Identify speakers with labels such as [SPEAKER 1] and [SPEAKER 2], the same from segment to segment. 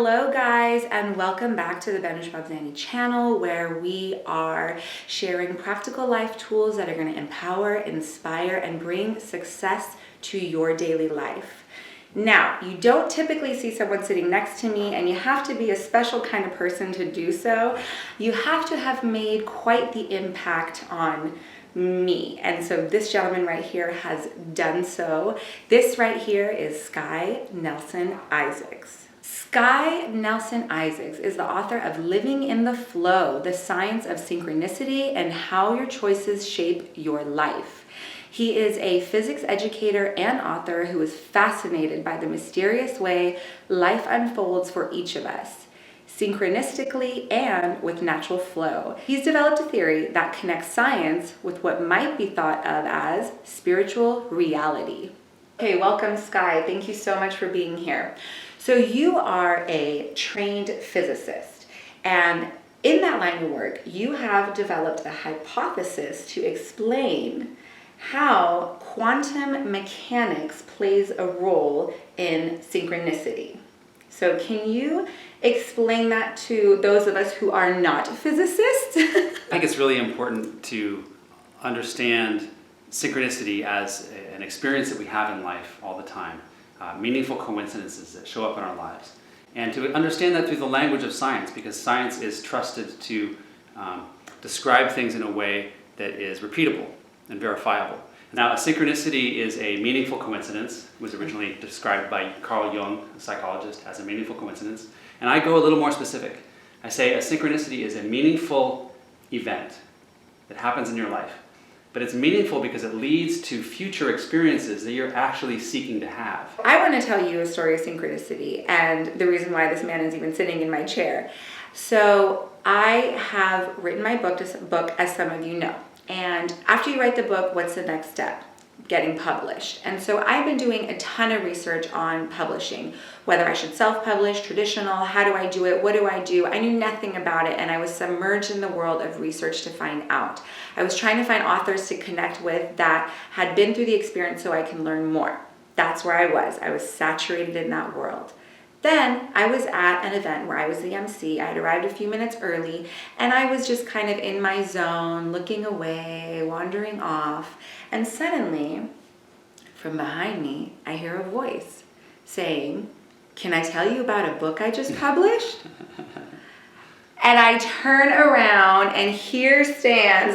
[SPEAKER 1] Hello guys, and welcome back to the Banish Babzani channel, where we are sharing practical life tools that are going to empower, inspire, and bring success to your daily life. Now, you don't typically see someone sitting next to me, and you have to be a special kind of person to do so. You have to have made quite the impact on me. And so this gentleman right here has done so. This right here is Sky Nelson Isaacs. Sky Nelson Isaacs is the author of Living in the Flow, The Science of Synchronicity and How Your Choices Shape Your Life. He is a physics educator and author who is fascinated by the mysterious way life unfolds for each of us, synchronistically and with natural flow. He's developed a theory that connects science with what might be thought of as spiritual reality. Okay, welcome Sky. Thank you so much for being here. So you are a trained physicist, and in that line of work, you have developed a hypothesis to explain how quantum mechanics plays a role in synchronicity. So can you explain that to those of us who are not physicists?
[SPEAKER 2] I think it's really important to understand synchronicity as an experience that we have in life all the time. Meaningful coincidences that show up in our lives. And to understand that through the language of science, because science is trusted to describe things in a way that is repeatable and verifiable. Now, a synchronicity is a meaningful coincidence. It was originally described by Carl Jung, a psychologist, as a meaningful coincidence. And I go a little more specific. I say a synchronicity is a meaningful event that happens in your life. But it's meaningful because it leads to future experiences that you're actually seeking to have.
[SPEAKER 1] I want to tell you a story of synchronicity and the reason why this man is even sitting in my chair. So I have written my book, as some of you know. And after you write the book, what's the next step? Getting published. And so I've been doing a ton of research on publishing, whether I should self-publish, traditional, how do I do it, what do I do? I knew nothing about it, and I was submerged in the world of research to find out. I was trying to find authors to connect with that had been through the experience so I can learn more. That's where I was. I was saturated in that world. Then I was at an event where I was the MC. I had arrived a few minutes early, and I was just kind of in my zone, looking away, wandering off. And suddenly, from behind me, I hear a voice saying, "Can I tell you about a book I just published?" And I turn around, and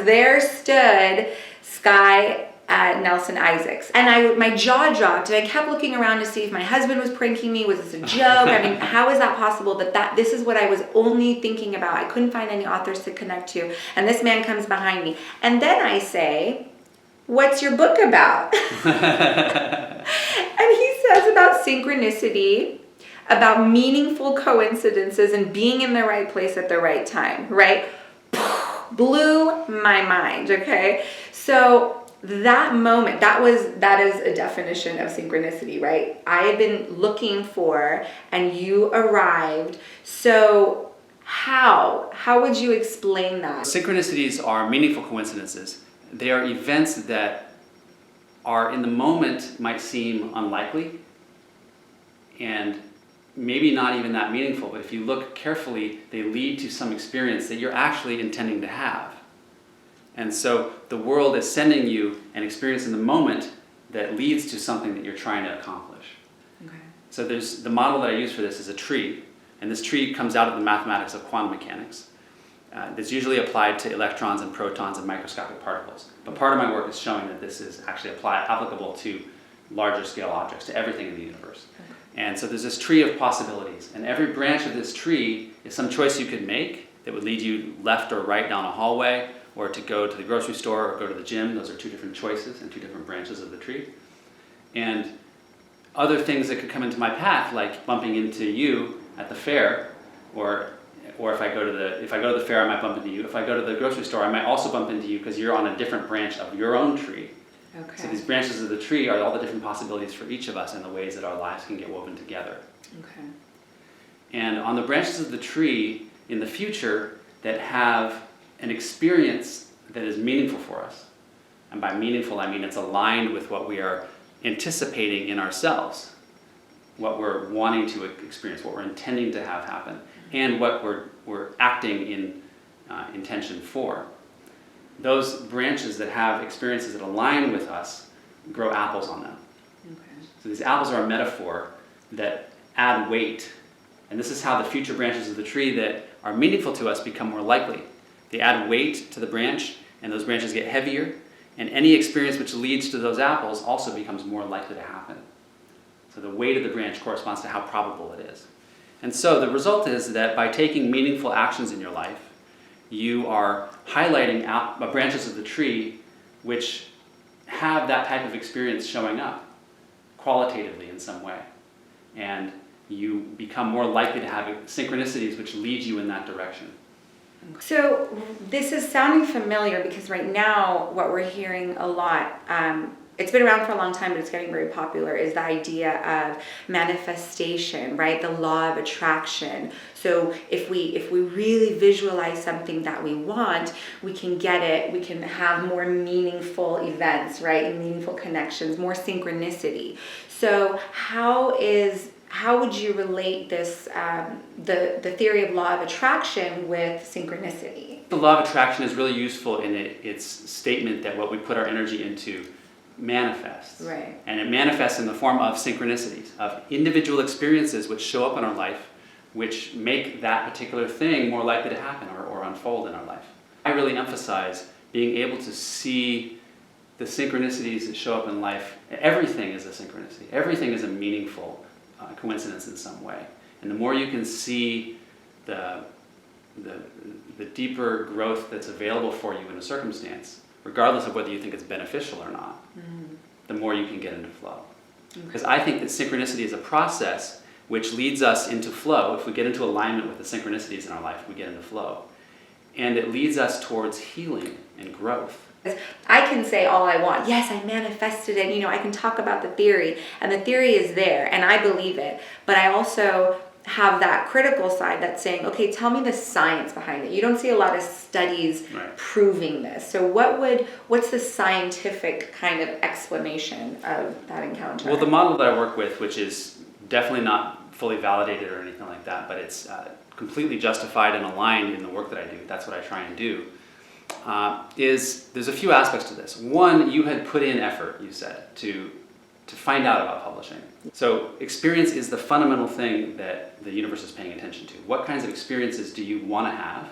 [SPEAKER 1] there stood Sky Nelson Isaacs. And my jaw dropped, and I kept looking around to see if my husband was pranking me. Was this a joke? I mean, how is that possible that this is what I was only thinking about? I couldn't find any authors to connect to. And this man comes behind me. And then I say, "What's your book about?" And he says about synchronicity, about meaningful coincidences and being in the right place at the right time, right? Blew my mind, okay? So that moment, that is a definition of synchronicity, right? I had been looking for, and you arrived. So how would you explain that?
[SPEAKER 2] Synchronicities are meaningful coincidences. They are events that are in the moment might seem unlikely and maybe not even that meaningful, but if you look carefully, they lead to some experience that you're actually intending to have. And so the world is sending you an experience in the moment that leads to something that you're trying to accomplish.
[SPEAKER 1] Okay.
[SPEAKER 2] So the model that I use for this is a tree, and this tree comes out of the mathematics of quantum mechanics. That's usually applied to electrons and protons and microscopic particles. But part of my work is showing that this is actually applicable to larger scale objects, to everything in the universe. Okay. And so there's this tree of possibilities, and every branch of this tree is some choice you could make that would lead you left or right down a hallway, or to go to the grocery store or go to the gym. Those are two different choices and two different branches of the tree. And other things that could come into my path, like bumping into you at the fair, or if I go to the fair, I might bump into you. If I go to the grocery store, I might also bump into you because you're on a different branch of your own tree.
[SPEAKER 1] Okay.
[SPEAKER 2] So these branches of the tree are all the different possibilities for each of us and the ways that our lives can get woven together.
[SPEAKER 1] Okay.
[SPEAKER 2] And on the branches of the tree in the future that have an experience that is meaningful for us, and by meaningful I mean it's aligned with what we are anticipating in ourselves, what we're wanting to experience, what we're intending to have happen, and what we're acting in intention for. Those branches that have experiences that align with us grow apples on them.
[SPEAKER 1] Okay.
[SPEAKER 2] So these apples are a metaphor that add weight. And this is how the future branches of the tree that are meaningful to us become more likely. They add weight to the branch, and those branches get heavier, and any experience which leads to those apples also becomes more likely to happen. So the weight of the branch corresponds to how probable it is. And so the result is that by taking meaningful actions in your life, you are highlighting branches of the tree which have that type of experience showing up qualitatively in some way. And you become more likely to have synchronicities which lead you in that direction.
[SPEAKER 1] So this is sounding familiar because right now what we're hearing a lot, it's been around for a long time, but it's getting very popular, is the idea of manifestation, right? The law of attraction. So if we really visualize something that we want, we can get it, we can have more meaningful events, right? Meaningful connections, more synchronicity. So how would you relate this, the theory of law of attraction with synchronicity?
[SPEAKER 2] The law of attraction is really useful in its statement that what we put our energy into manifests.
[SPEAKER 1] Right.
[SPEAKER 2] And it manifests in the form of synchronicities, of individual experiences which show up in our life, which make that particular thing more likely to happen or unfold in our life. I really emphasize being able to see the synchronicities that show up in life. Everything is a synchronicity. Everything is a meaningful coincidence in some way. And the more you can see the deeper growth that's available for you in a circumstance, regardless of whether you think it's beneficial or not, the more you can get into flow. Because I think that synchronicity is a process which leads us into flow. If we get into alignment with the synchronicities in our life, we get into flow. And it leads us towards healing and growth.
[SPEAKER 1] I can say all I want. Yes, I manifested it. I can talk about the theory, and the theory is there, and I believe it. But I also have that critical side that's saying, okay, tell me the science behind it. You don't see a lot of studies proving this. So what's the scientific kind of explanation of that encounter?
[SPEAKER 2] Well, the model that I work with, which is definitely not fully validated or anything like that, but it's completely justified and aligned in the work that I do. That's what I try and do. There's a few aspects to this. One, you had put in effort, you said, to find out about publishing. So experience is the fundamental thing that the universe is paying attention to. What kinds of experiences do you want to have?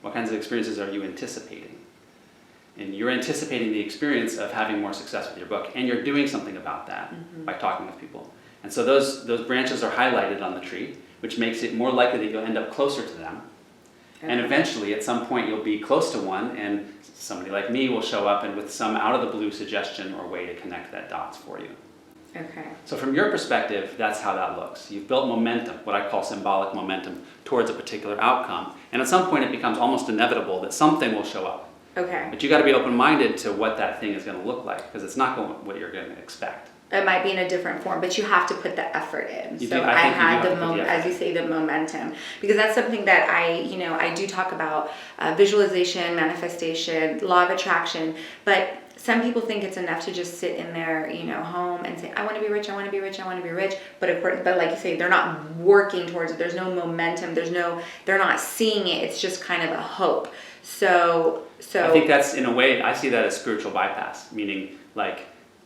[SPEAKER 2] What kinds of experiences are you anticipating? And you're anticipating the experience of having more success with your book, and you're doing something about that by talking with people. And so those branches are highlighted on the tree, which makes it more likely that you'll end up closer to them. And eventually, at some point, you'll be close to one, and somebody like me will show up and with some out-of-the-blue suggestion or way to connect that dots for you.
[SPEAKER 1] Okay.
[SPEAKER 2] So from your perspective, that's how that looks. You've built momentum, what I call symbolic momentum, towards a particular outcome. And at some point, it becomes almost inevitable that something will show up.
[SPEAKER 1] Okay.
[SPEAKER 2] But you got to be open-minded to what that thing is going to look like, because it's not what you're going to expect.
[SPEAKER 1] It might be in a different form, but you have to put the effort in.
[SPEAKER 2] You
[SPEAKER 1] so
[SPEAKER 2] do.
[SPEAKER 1] I had the
[SPEAKER 2] moment,
[SPEAKER 1] as you say, the momentum, because that's something that I do talk about visualization, manifestation, law of attraction. But some people think it's enough to just sit in their home and say, I want to be rich, I want to be rich, I want to be rich. But of course, like you say, they're not working towards it. There's no momentum. They're not seeing it. It's just kind of a hope. So
[SPEAKER 2] I think that's, in a way, I see that as spiritual bypass, meaning like,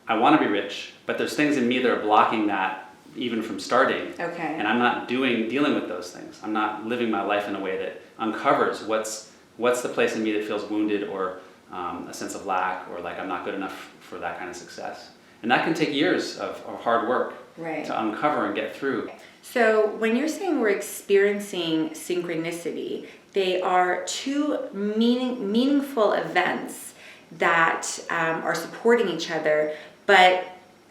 [SPEAKER 2] I want to be rich, but there's things in me that are blocking that even from starting.
[SPEAKER 1] Okay.
[SPEAKER 2] And I'm not dealing with those things. I'm not living my life in a way that uncovers what's the place in me that feels wounded or a sense of lack, or like I'm not good enough for that kind of success. And that can take years of hard work to uncover and get through.
[SPEAKER 1] So when you're saying we're experiencing synchronicity, they are two meaningful events that are supporting each other. But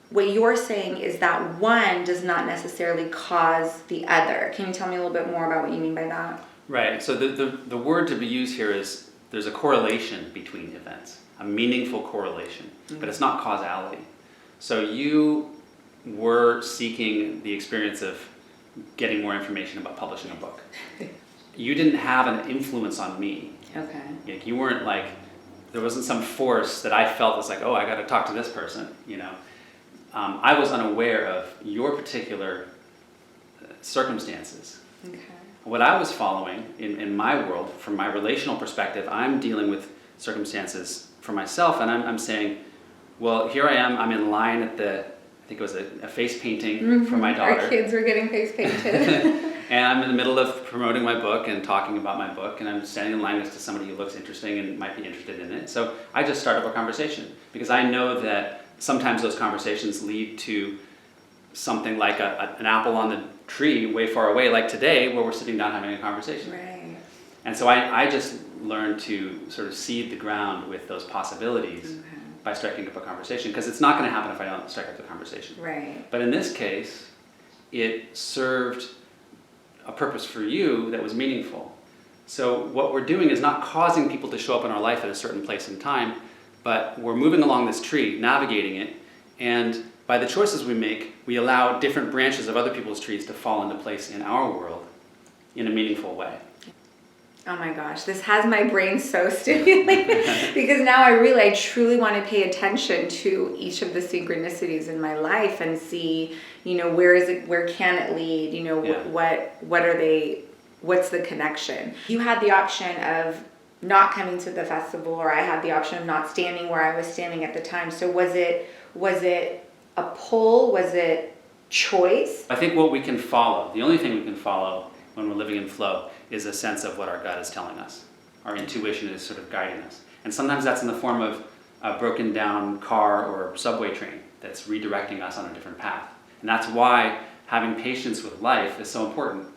[SPEAKER 1] what you're saying is that one does not necessarily cause the other. Can you tell me a little bit more about what you mean by that?
[SPEAKER 2] Right. So the word to be used here is there's a correlation between events, a meaningful correlation, but it's not causality. So you were seeking the experience of getting more information about publishing a book. You didn't have an influence on me.
[SPEAKER 1] Okay.
[SPEAKER 2] Like you weren't like, there wasn't some force that I felt was like, I got to talk to this person, I was unaware of your particular circumstances.
[SPEAKER 1] Okay.
[SPEAKER 2] What I was following in my world, from my relational perspective, I'm dealing with circumstances for myself, and I'm saying, well, here I am, I'm in line at I think it was a face painting for my daughter.
[SPEAKER 1] Our kids were getting face painted.
[SPEAKER 2] And I'm in the middle of promoting my book and talking about my book, and I'm standing in line next to somebody who looks interesting and might be interested in it. So I just start up a conversation, because I know that sometimes those conversations lead to something like an apple on the tree way far away, like today, where we're sitting down having a conversation.
[SPEAKER 1] Right.
[SPEAKER 2] And so I just learned to sort of seed the ground with those possibilities by striking up a conversation, because it's not going to happen if I don't strike up the conversation.
[SPEAKER 1] Right.
[SPEAKER 2] But in this case, it served a purpose for you that was meaningful. So what we're doing is not causing people to show up in our life at a certain place in time, but we're moving along this tree, navigating it, and by the choices we make, we allow different branches of other people's trees to fall into place in our world in a meaningful way.
[SPEAKER 1] Oh my gosh, this has my brain so stimulated because now I truly want to pay attention to each of the synchronicities in my life and see, where can it lead? What are they? What's the connection? You had the option of not coming to the festival, or I had the option of not standing where I was standing at the time. So was it a pull? Was it choice?
[SPEAKER 2] I think what we can follow, the only thing we can follow when we're living in flow, is a sense of what our gut is telling us. Our intuition is sort of guiding us. And sometimes that's in the form of a broken down car or subway train that's redirecting us on a different path. And that's why having patience with life is so important.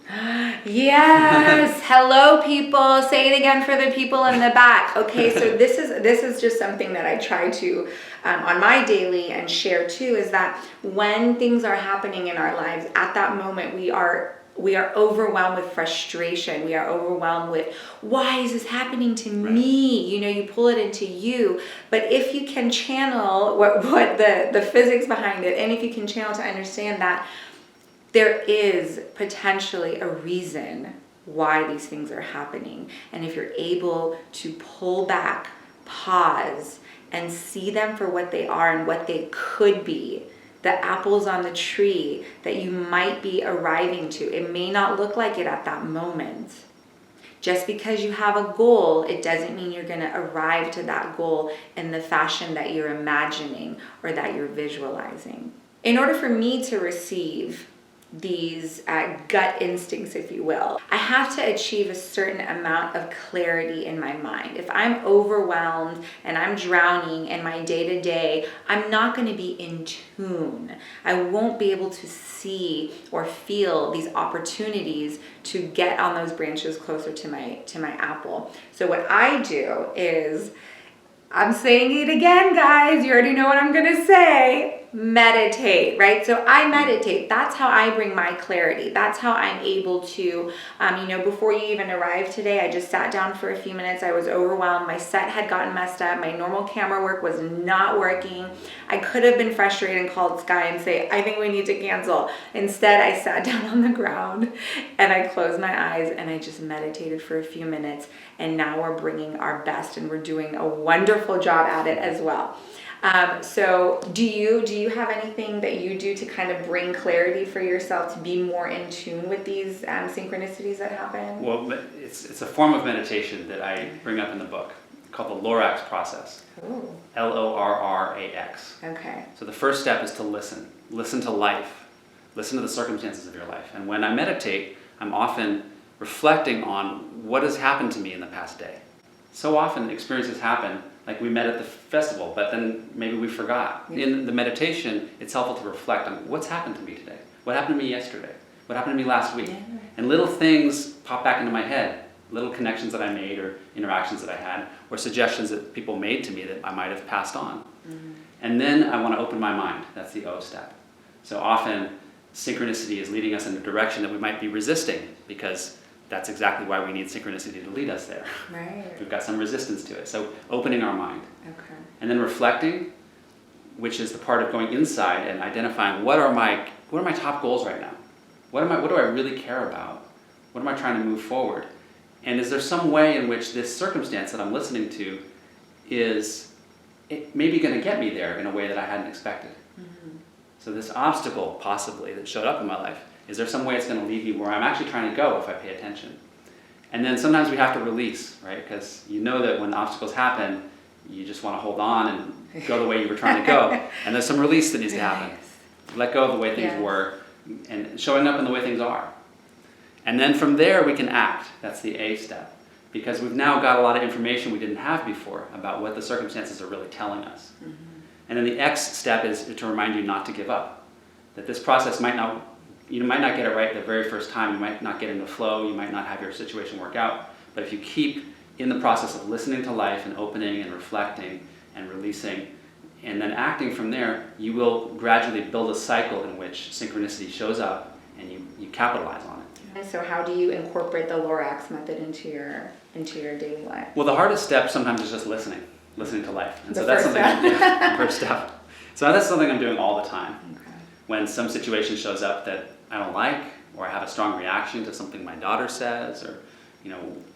[SPEAKER 1] Yes. Hello, people. Say it again for the people in the back. Okay, so this is just something that I try to on my daily and share too, is that when things are happening in our lives, at that moment we are overwhelmed with frustration. We are overwhelmed with, why is this happening to me? You pull it into you. But if you can channel what the physics behind it, and if you can channel to understand that there is potentially a reason why these things are happening. And if you're able to pull back, pause, and see them for what they are and what they could be, the apples on the tree that you might be arriving to. It may not look like it at that moment. Just because you have a goal, it doesn't mean you're going to arrive to that goal in the fashion that you're imagining or that you're visualizing. In order for me to receive these gut instincts, if you will, I have to achieve a certain amount of clarity in my mind. If I'm overwhelmed and I'm drowning in my day-to-day, I'm not going to be in tune. I won't be able to see or feel these opportunities to get on those branches closer to my apple. So what I do is, I'm saying it again, guys, you already know what I'm going to say. Meditate, right? So I meditate. That's how I bring my clarity. That's how I'm able to, before you even arrived today, I just sat down for a few minutes. I was overwhelmed. My set had gotten messed up. My normal camera work was not working. I could have been frustrated and called Sky and say, I think we need to cancel. Instead, I sat down on the ground and I closed my eyes and I just meditated for a few minutes. And now we're bringing our best and we're doing a wonderful job at it as well. So do you have anything that you do to kind of bring clarity for yourself to be more in tune with these synchronicities that happen?
[SPEAKER 2] Well, it's a form of meditation that I bring up in the book called the Lorax process.
[SPEAKER 1] Ooh.
[SPEAKER 2] L-O-R-R-A-X.
[SPEAKER 1] Okay.
[SPEAKER 2] So the first step is to listen. Listen to life. Listen to the circumstances of your life. And when I meditate, I'm often reflecting on what has happened to me in the past day. So often experiences happen, like we met at the festival, but then maybe we forgot.
[SPEAKER 1] Yeah.
[SPEAKER 2] In the meditation, it's helpful to reflect on what's happened to me today. What happened to me yesterday? What happened to me last week?
[SPEAKER 1] Yeah.
[SPEAKER 2] And little things pop back into my head. Little connections that I made or interactions that I had or suggestions that people made to me that I might have passed on. Mm-hmm. And then I want to open my mind. That's the O step. So often synchronicity is leading us in a direction that we might be resisting because that's exactly why we need synchronicity to lead us there.
[SPEAKER 1] Right.
[SPEAKER 2] We've got some resistance to it. So opening our mind.
[SPEAKER 1] Okay.
[SPEAKER 2] And then reflecting, which is the part of going inside and identifying what are my top goals right now? What do I really care about? What am I trying to move forward? And is there some way in which this circumstance that I'm listening to is maybe going to get me there in a way that I hadn't expected? Mm-hmm. So this obstacle, possibly, that showed up in my life, Is there some way it's going to lead me where I'm actually trying to go if I pay attention? And then sometimes we have to release, right? Because you know that when obstacles happen, you just want to hold on and go the way you were trying to go. And there's some release that needs to happen. Let go of the way things were and showing up in the way things are. And then from there we can act. That's the A step. Because we've now got a lot of information we didn't have before about what the circumstances are really telling us. Mm-hmm. And then the X step is to remind you not to give up. That this process you might not get it right the very first time, you might not get into flow, you might not have your situation work out, but if you keep in the process of listening to life and opening and reflecting and releasing and then acting from there, you will gradually build a cycle in which synchronicity shows up and you capitalize on it.
[SPEAKER 1] And so how do you incorporate the Lorax method into your daily life?
[SPEAKER 2] Well, the hardest step sometimes is just listening to life. And
[SPEAKER 1] the
[SPEAKER 2] so that's
[SPEAKER 1] first
[SPEAKER 2] something
[SPEAKER 1] step.
[SPEAKER 2] First step. So that's something I'm doing all the time.
[SPEAKER 1] Okay.
[SPEAKER 2] When some situation shows up that I don't like, or I have a strong reaction to something my daughter says, or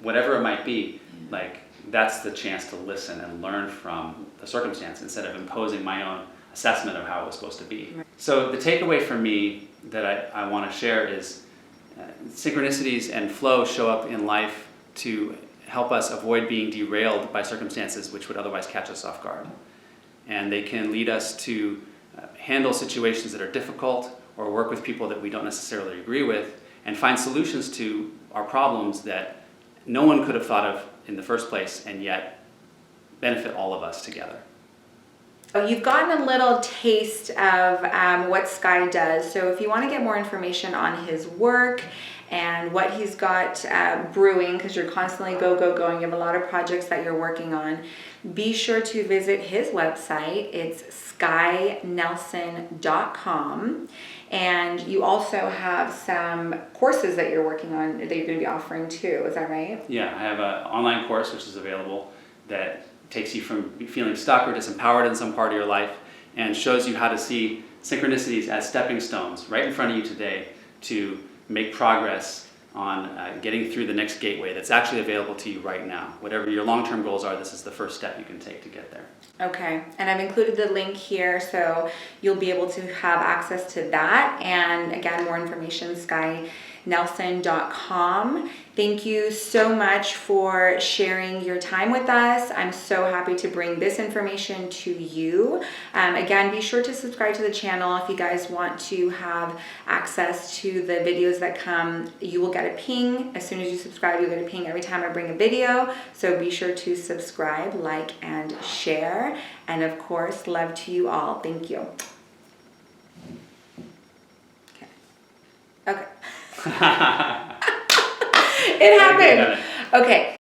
[SPEAKER 2] whatever it might be, like that's the chance to listen and learn from the circumstance instead of imposing my own assessment of how it was supposed to be. Right. So the takeaway for me that I want to share is synchronicities and flow show up in life to help us avoid being derailed by circumstances which would otherwise catch us off guard. And they can lead us to handle situations that are difficult or work with people that we don't necessarily agree with and find solutions to our problems that no one could have thought of in the first place and yet benefit all of us together.
[SPEAKER 1] You've gotten a little taste of what Sky does. So if you want to get more information on his work and what he's got brewing, because you're constantly going, you have a lot of projects that you're working on, be sure to visit his website. It's skynelson.com. And you also have some courses that you're working on that you're going to be offering too. Is that right?
[SPEAKER 2] Yeah, I have an online course which is available that takes you from feeling stuck or disempowered in some part of your life and shows you how to see synchronicities as stepping stones right in front of you today to make progress on getting through the next gateway that's actually available to you right now. Whatever your long-term goals are, this is the first step you can take to get there.
[SPEAKER 1] Okay, and I've included the link here so you'll be able to have access to that. And again, more information, skynelson.com. Thank you so much for sharing your time with us. I'm so happy to bring this information to you. Again, be sure to subscribe to the channel if you guys want to have access to the videos that come. You will get a ping. As soon as you subscribe, you'll get a ping every time I bring a video. So be sure to subscribe, like, and share. And of course, love to you all. Thank you. Okay. It happened. Okay.